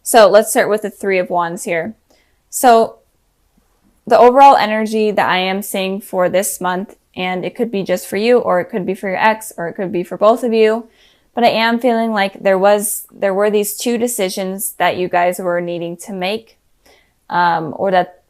So let's start with the Three of Wands here. So the overall energy that I am seeing for this month, and it could be just for you, or it could be for your ex, or it could be for both of you, but I am feeling like there were these two decisions that you guys were needing to make, or that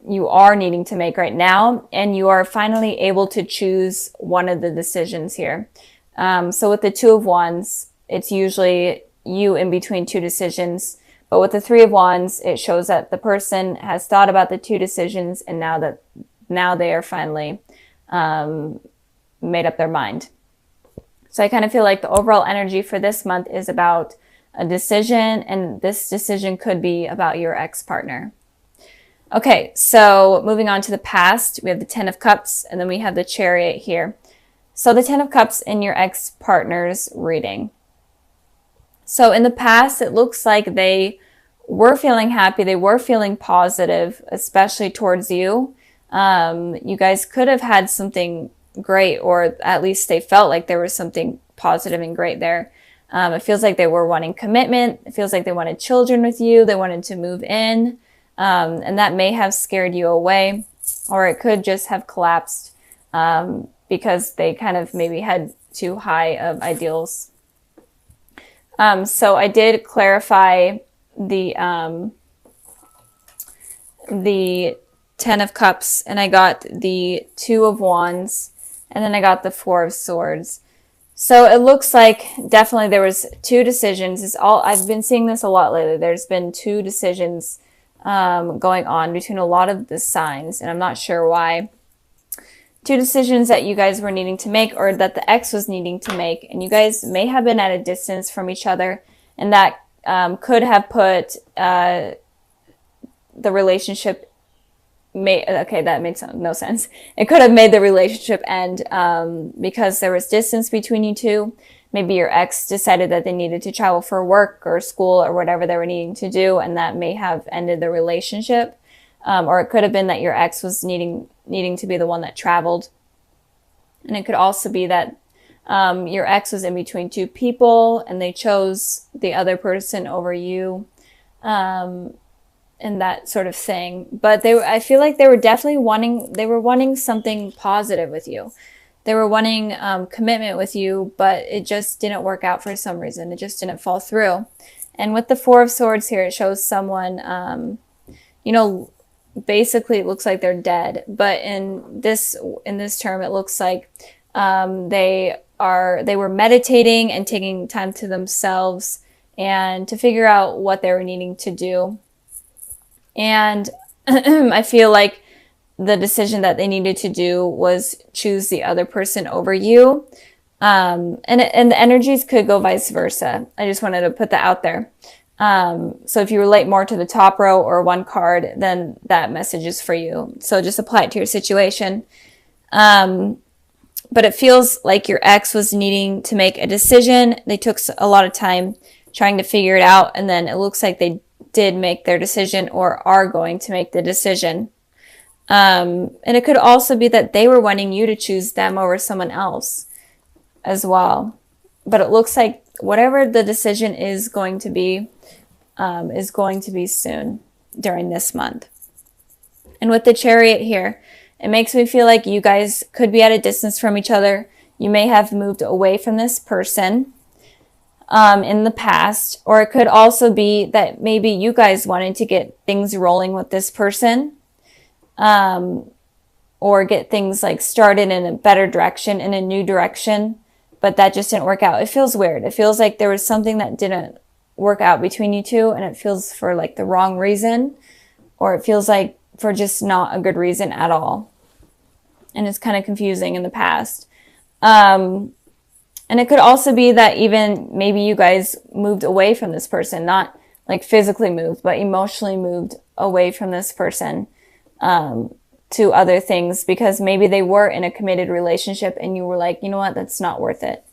you are needing to make right now, and you are finally able to choose one of the decisions here. So with the Two of Wands, it's usually you in between two decisions. But with the Three of Wands, it shows that the person has thought about the two decisions, and now they are finally made up their mind. So I kind of feel like the overall energy for this month is about a decision, and this decision could be about your ex-partner. Okay, so moving on to the past, we have the Ten of Cups, and then we have the Chariot here. So the Ten of Cups in your ex-partner's reading. So in the past, it looks like they were feeling happy. They were feeling positive, especially towards you. You guys could have had something great, or at least they felt like there was something positive and great there. It feels like they were wanting commitment. It feels like they wanted children with you. They wanted to move in. And that may have scared you away, or it could just have collapsed because they kind of maybe had too high of ideals. So I did clarify the Ten of Cups, and I got the Two of Wands, and then I got the Four of Swords. So it looks like definitely there was two decisions. I've been seeing this a lot lately. There's been two decisions going on between a lot of the signs, and I'm not sure why. Two decisions that you guys were needing to make, or that the ex was needing to make, and you guys may have been at a distance from each other, and that could have put the relationship okay, that makes no sense. It could have made the relationship end because there was distance between you two. Maybe your ex decided that they needed to travel for work or school or whatever they were needing to do, and that may have ended the relationship. Or it could have been that your ex was needing to be the one that traveled. And it could also be that your ex was in between two people and they chose the other person over you, and that sort of thing. But I feel like they were definitely wanting something positive with you. They were wanting commitment with you, but it just didn't work out for some reason. It just didn't fall through. And with the Four of Swords here, it shows someone, basically it looks like they're dead. But in this term, it looks like they were meditating and taking time to themselves and to figure out what they were needing to do. And I feel like the decision that they needed to do was choose the other person over you. And the energies could go vice versa. I just wanted to put that out there. So if you relate more to the top row or one card, then that message is for you. So just apply it to your situation. But it feels like your ex was needing to make a decision. They took a lot of time trying to figure it out. And then it looks like they did make their decision, or are going to make the decision. And it could also be that they were wanting you to choose them over someone else as well. But it looks like whatever the decision is going to be soon during this month. And with the Chariot here, it makes me feel like you guys could be at a distance from each other. You may have moved away from this person in the past, or it could also be that maybe you guys wanted to get things rolling with this person, or get things like started in a better direction, in a new direction, but that just didn't work out. It feels weird. It feels like there was something that didn't work out between you two, and it feels for like the wrong reason, or it feels like for just not a good reason at all. And it's kind of confusing in the past. And it could also be that even maybe you guys moved away from this person, not like physically moved, but emotionally moved away from this person to other things, because maybe they were in a committed relationship and you were like, you know what, that's not worth it.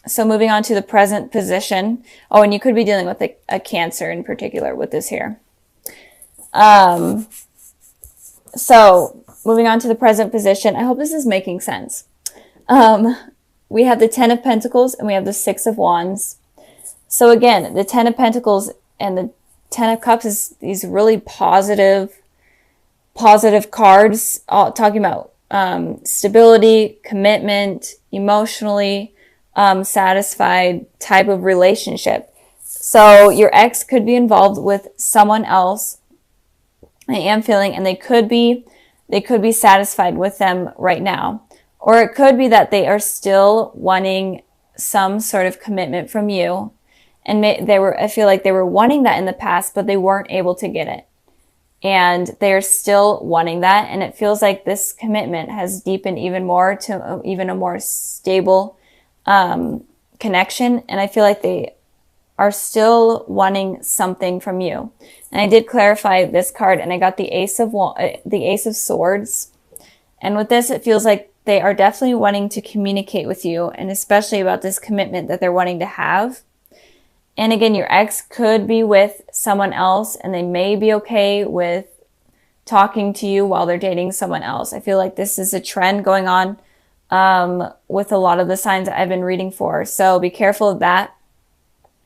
So moving on to the present position. Oh, and you could be dealing with a Cancer in particular with this here. So moving on to the present position. I hope this is making sense. We have the Ten of Pentacles and we have the Six of Wands. So again, the Ten of Pentacles and the Ten of Cups is these really positive cards, all talking about stability, commitment, emotionally satisfied type of relationship. So your ex could be involved with someone else, I am feeling, and they could be satisfied with them right now. Or it could be that they are still wanting some sort of commitment from you. And I feel like they were wanting that in the past, but they weren't able to get it. And they're still wanting that. And it feels like this commitment has deepened even more to even a more stable connection. And I feel like they are still wanting something from you. And I did clarify this card, and I got the Ace of Swords. And with this, it feels like they are definitely wanting to communicate with you, and especially about this commitment that they're wanting to have. And again, your ex could be with someone else, and they may be okay with talking to you while they're dating someone else. I feel like this is a trend going on with a lot of the signs that I've been reading for. So be careful of that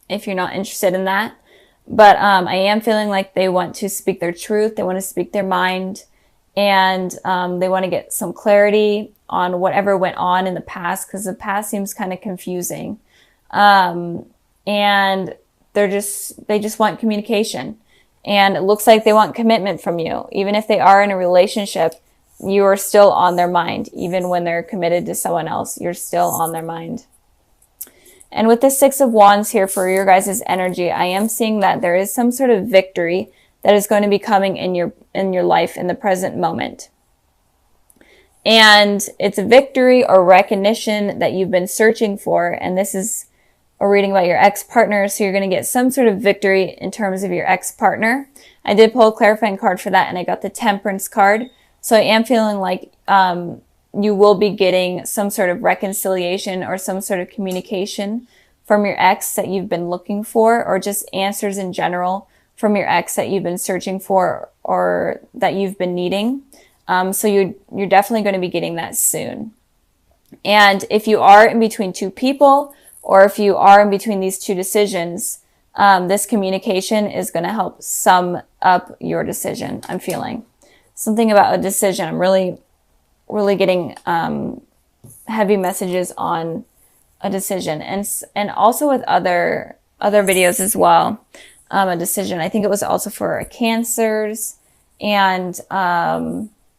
if you're not interested in that. But I am feeling like they want to speak their truth. They want to speak their mind, and they want to get some clarity on whatever went on in the past, because the past seems kind of confusing. And they just want communication. And it looks like they want commitment from you. Even if they are in a relationship, you are still on their mind. Even when they're committed to someone else, you're still on their mind. And with the Six of Wands here for your guys' energy, I am seeing that there is some sort of victory that is going to be coming in your life in the present moment. And it's a victory or recognition that you've been searching for. And this is a reading about your ex-partner. So you're going to get some sort of victory in terms of your ex-partner. I did pull a clarifying card for that, and I got the Temperance card. So I am feeling like you will be getting some sort of reconciliation or some sort of communication from your ex that you've been looking for, or just answers in general from your ex that you've been searching for or that you've been needing. So you're definitely going to be getting that soon. And if you are in between two people, or if you are in between these two decisions, this communication is going to help sum up your decision. I'm feeling something about a decision. I'm really getting heavy messages on a decision, and also with other videos as well. A decision. I think it was also for Cancers, and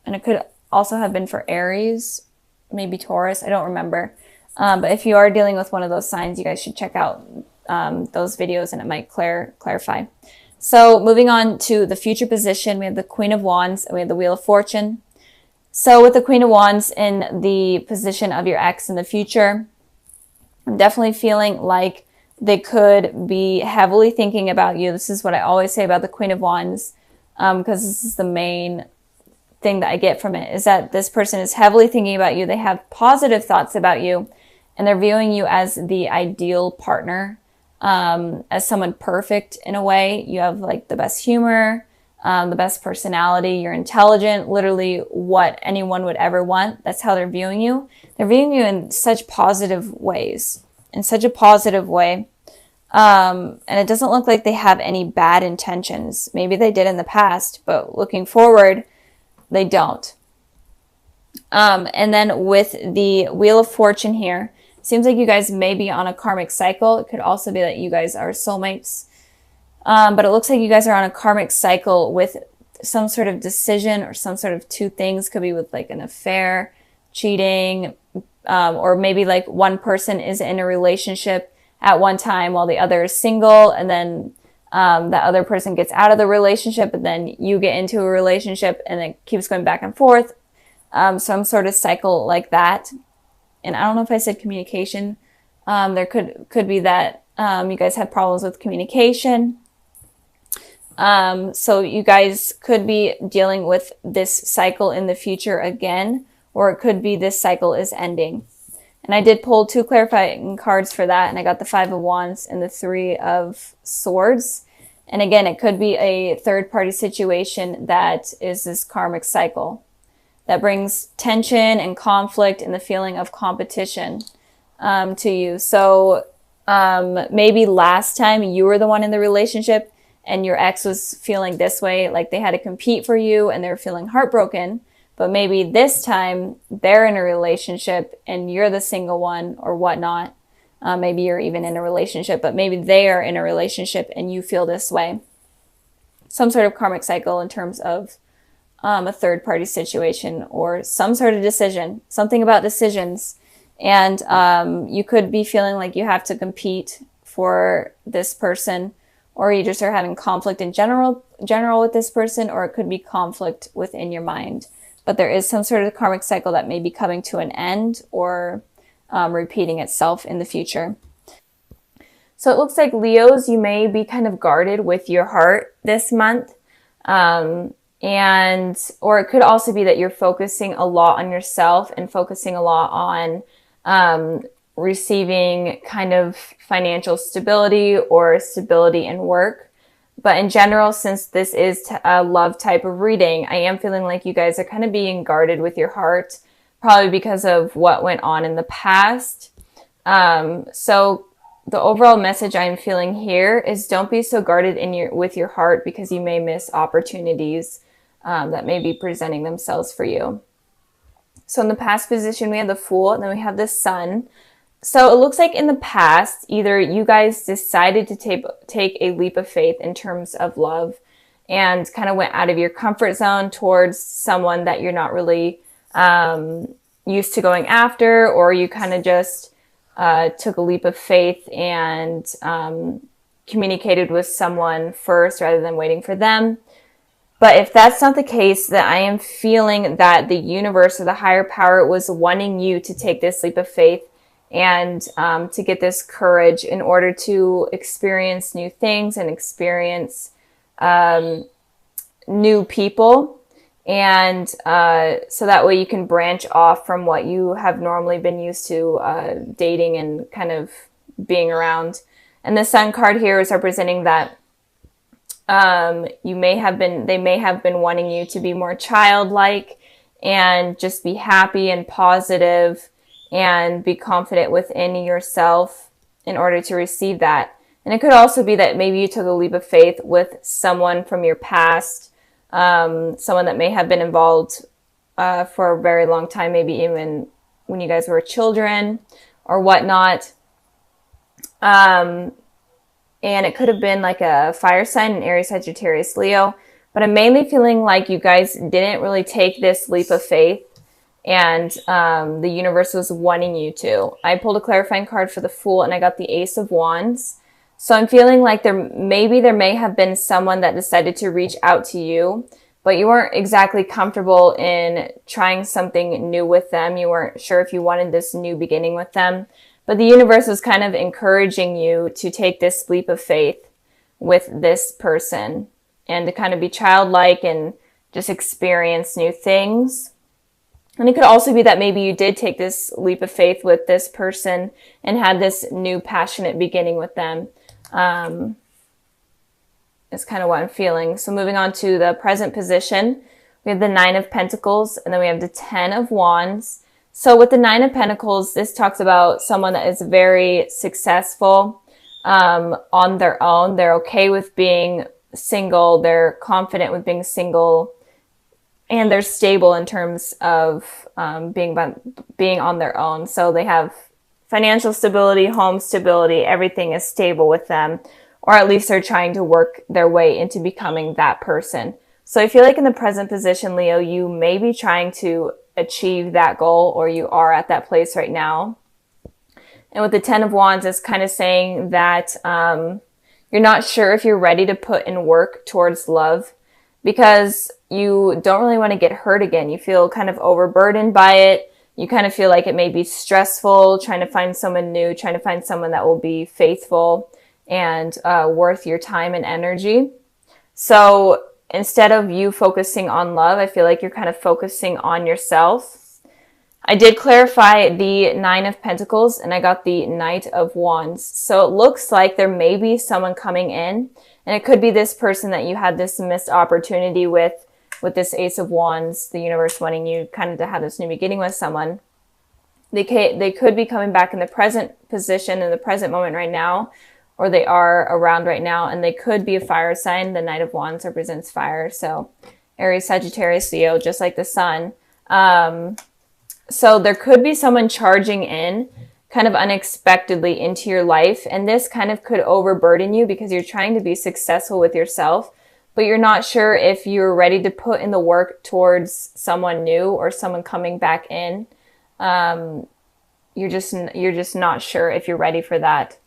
it could also have been for Aries, maybe Taurus. I don't remember. But if you are dealing with one of those signs, you guys should check out those videos, and it might clarify. So moving on to the future position, we have the Queen of Wands and we have the Wheel of Fortune. So with the Queen of Wands in the position of your ex in the future, I'm definitely feeling like they could be heavily thinking about you. This is what I always say about the Queen of Wands, because this is the main thing that I get from it, is that this person is heavily thinking about you. They have positive thoughts about you, and they're viewing you as the ideal partner, as someone perfect in a way. You have like the best humor, the best personality, you're intelligent, literally what anyone would ever want. That's how they're viewing you. They're viewing you in such positive ways, in such a positive way. And it doesn't look like they have any bad intentions. Maybe they did in the past, but looking forward, they don't. And then with the Wheel of Fortune here, seems like you guys may be on a karmic cycle. It could also be that you guys are soulmates. But it looks like you guys are on a karmic cycle with some sort of decision or some sort of two things. Could be with like an affair, cheating, or maybe like one person is in a relationship at one time while the other is single, and then that other person gets out of the relationship, and then you get into a relationship, and it keeps going back and forth. Some sort of cycle like that. And I don't know if I said communication. There could be that you guys have problems with communication. So you guys could be dealing with this cycle in the future again, or it could be this cycle is ending. And I did pull two clarifying cards for that, and I got the Five of Wands and the Three of Swords. And again, it could be a third-party situation that is this karmic cycle that brings tension and conflict and the feeling of competition to you. So Maybe last time you were the one in the relationship and your ex was feeling this way, like they had to compete for you and they're feeling heartbroken. But maybe this time they're in a relationship and you're the single one or whatnot. Maybe you're even in a relationship, but maybe they are in a relationship and you feel this way. Some sort of karmic cycle in terms of a third party situation or some sort of decision, something about decisions. And you could be feeling like you have to compete for this person, or you just are having conflict in general with this person, or it could be conflict within your mind. But there is some sort of karmic cycle that may be coming to an end or repeating itself in the future. So it looks like Leos, you may be kind of guarded with your heart this month. Or it could also be that you're focusing a lot on yourself and focusing a lot on receiving kind of financial stability or stability in work. But in general, since this is a love type of reading, I am feeling like you guys are kind of being guarded with your heart, probably because of what went on in the past. So the overall message I'm feeling here is don't be so guarded with your heart, because you may miss opportunities that may be presenting themselves for you. So in the past position, we have the Fool, and then we have the Sun. So it looks like in the past, either you guys decided to take a leap of faith in terms of love and kind of went out of your comfort zone towards someone that you're not really used to going after, or you kind of just took a leap of faith and communicated with someone first rather than waiting for them. But if that's not the case, then I am feeling that the universe or the higher power was wanting you to take this leap of faith and to get this courage in order to experience new things and experience new people. And so that way you can branch off from what you have normally been used to dating and kind of being around. And the Sun card here is representing that they may have been wanting you to be more childlike and just be happy and positive and be confident within yourself in order to receive that. And it could also be that maybe you took a leap of faith with someone from your past, someone that may have been involved for a very long time, maybe even when you guys were children or whatnot. And it could have been like a fire sign, an Aries, Sagittarius, Leo. But I'm mainly feeling like you guys didn't really take this leap of faith, and the universe was wanting you to. I pulled a clarifying card for the Fool, and I got the Ace of Wands. So I'm feeling like there may have been someone that decided to reach out to you, but you weren't exactly comfortable in trying something new with them. You weren't sure if you wanted this new beginning with them. But the universe was kind of encouraging you to take this leap of faith with this person and to kind of be childlike and just experience new things. And it could also be that maybe you did take this leap of faith with this person and had this new passionate beginning with them. Is kind of what I'm feeling. So moving on to the present position, we have the Nine of Pentacles, and then we have the Ten of Wands. So with the Nine of Pentacles, this talks about someone that is very successful on their own. They're okay with being single. They're confident with being single. And they're stable in terms of being on their own. So they have financial stability, home stability. Everything is stable with them. Or at least they're trying to work their way into becoming that person. So I feel like in the present position, Leo, you may be trying to achieve that goal, or you are at that place right now. And with the Ten of Wands, it's kind of saying that you're not sure if you're ready to put in work towards love, because you don't really want to get hurt again. You feel kind of overburdened by it. You kind of feel like it may be stressful trying to find someone new, trying to find someone that will be faithful and worth your time and energy. So instead of you focusing on love, I feel like you're kind of focusing on yourself. I did clarify the Nine of Pentacles, and I got the Knight of Wands. So it looks like there may be someone coming in, and it could be this person that you had this missed opportunity with this Ace of Wands, the universe wanting you kind of to have this new beginning with someone. They could be coming back in the present position, in the present moment right now, or they are around right now, and they could be a fire sign. The Knight of Wands represents fire, so Aries, Sagittarius, Leo, just like the sun. So there could be someone charging in kind of unexpectedly into your life, and this kind of could overburden you because you're trying to be successful with yourself, but you're not sure if you're ready to put in the work towards someone new or someone coming back in. You're just not sure if you're ready for that.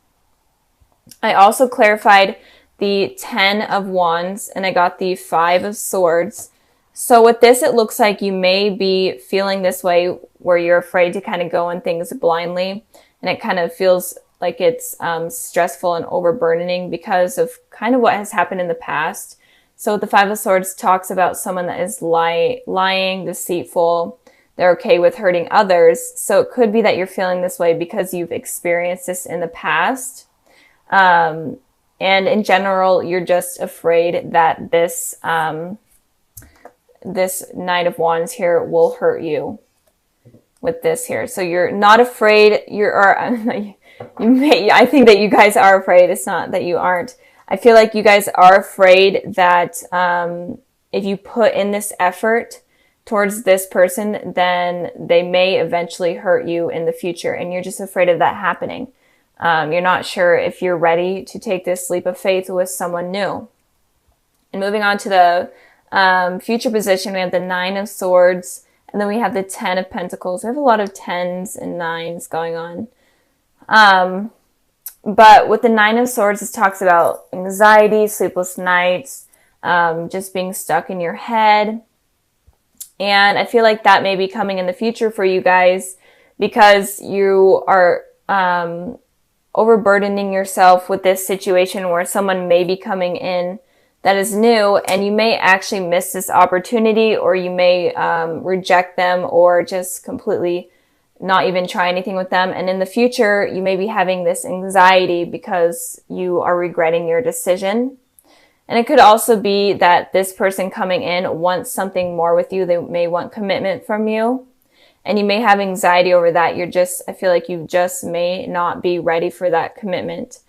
I also clarified the 10 of Wands, and I got the 5 of Swords. So with this, it looks like you may be feeling this way where you're afraid to kind of go in things blindly, and it kind of feels like it's stressful and overburdening because of kind of what has happened in the past. So the 5 of Swords talks about someone that is lying, deceitful. They're okay with hurting others. So it could be that you're feeling this way because you've experienced this in the past. And in general, you're just afraid that this Knight of Wands here will hurt you with this here. So you're not afraid. I think that you guys are afraid. It's not that you aren't. I feel like you guys are afraid that if you put in this effort towards this person, then they may eventually hurt you in the future. And you're just afraid of that happening. You're not sure if you're ready to take this leap of faith with someone new. And moving on to the future position, we have the 9 of Swords, and then we have the 10 of Pentacles. We have a lot of 10s and 9s going on. But with the 9 of Swords, it talks about anxiety, sleepless nights, just being stuck in your head. And I feel like that may be coming in the future for you guys because you are overburdening yourself with this situation where someone may be coming in that is new, and you may actually miss this opportunity, or you may reject them, or just completely not even try anything with them. And in the future, you may be having this anxiety because you are regretting your decision. And it could also be that this person coming in wants something more with you. They may want commitment from you. And you may have anxiety over that. I feel like you just may not be ready for that commitment.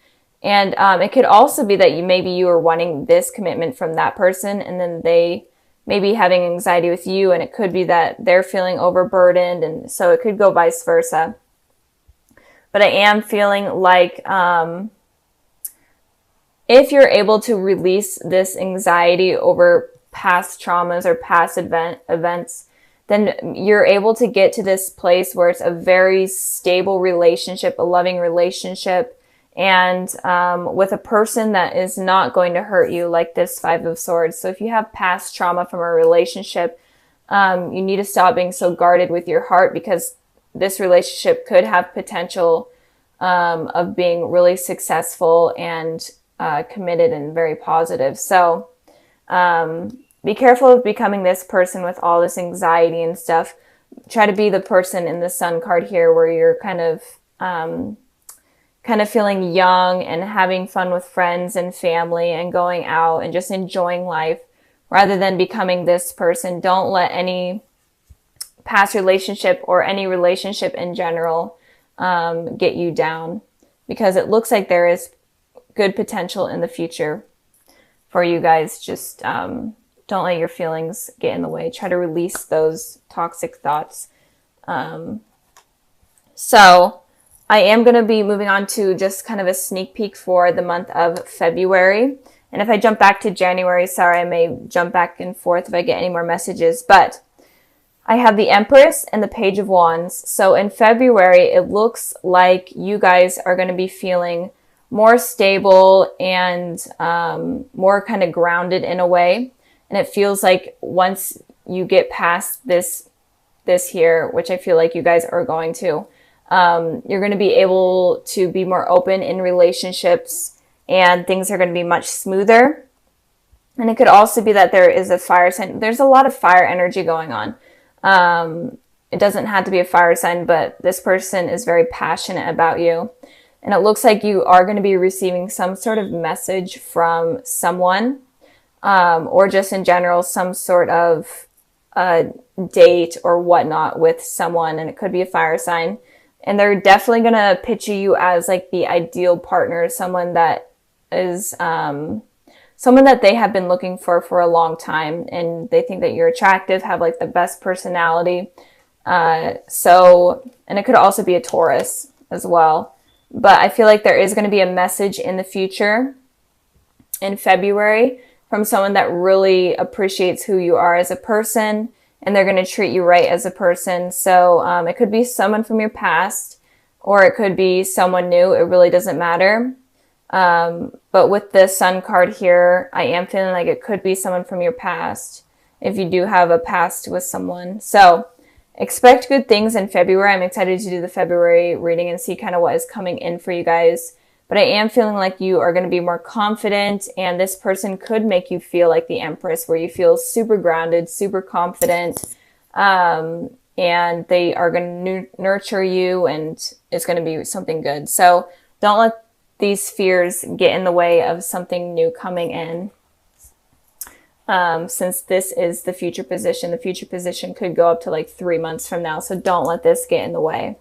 And it could also be that you are wanting this commitment from that person, and then they may be having anxiety with you, and it could be that they're feeling overburdened, and so it could go vice versa. But I am feeling like if you're able to release this anxiety over past traumas or past events, then you're able to get to this place where it's a very stable relationship, a loving relationship, and with a person that is not going to hurt you, like this 5 of Swords. So if you have past trauma from a relationship, you need to stop being so guarded with your heart, because this relationship could have potential of being really successful and committed and very positive. So be careful of becoming this person with all this anxiety and stuff. Try to be the person in the Sun card here where you're kind of feeling young and having fun with friends and family and going out and just enjoying life rather than becoming this person. Don't let any past relationship or any relationship in general get you down, because it looks like there is good potential in the future for you guys. Just don't let your feelings get in the way. Try to release those toxic thoughts. So I am going to be moving on to just kind of a sneak peek for the month of February. And if I jump back to January, sorry, I may jump back and forth if I get any more messages. But I have the Empress and the Page of Wands. So in February, it looks like you guys are going to be feeling more stable and more kind of grounded in a way. And it feels like once you get past this here, which I feel like you guys are going to, you're going to be able to be more open in relationships, and things are going to be much smoother. And it could also be that there is a fire sign. There's a lot of fire energy going on. It doesn't have to be a fire sign, but this person is very passionate about you. And it looks like you are going to be receiving some sort of message from someone, or just in general, some sort of date or whatnot with someone. And it could be a fire sign. And they're definitely going to picture you as like the ideal partner, someone that is, someone that they have been looking for a long time, and they think that you're attractive, have like the best personality. And it could also be a Taurus as well. But I feel like there is going to be a message in the future in February from someone that really appreciates who you are as a person, and they're going to treat you right as a person. So it could be someone from your past, or it could be someone new. It really doesn't matter. But with the Sun card here, I am feeling like it could be someone from your past, if you do have a past with someone. So expect good things in February. I'm excited to do the February reading and see kind of what is coming in for you guys. But I am feeling like you are going to be more confident, and this person could make you feel like the Empress, where you feel super grounded, super confident, and they are going to nurture you, and it's going to be something good. So don't let these fears get in the way of something new coming in. Since this is the future position could go up to like 3 months from now. So don't let this get in the way.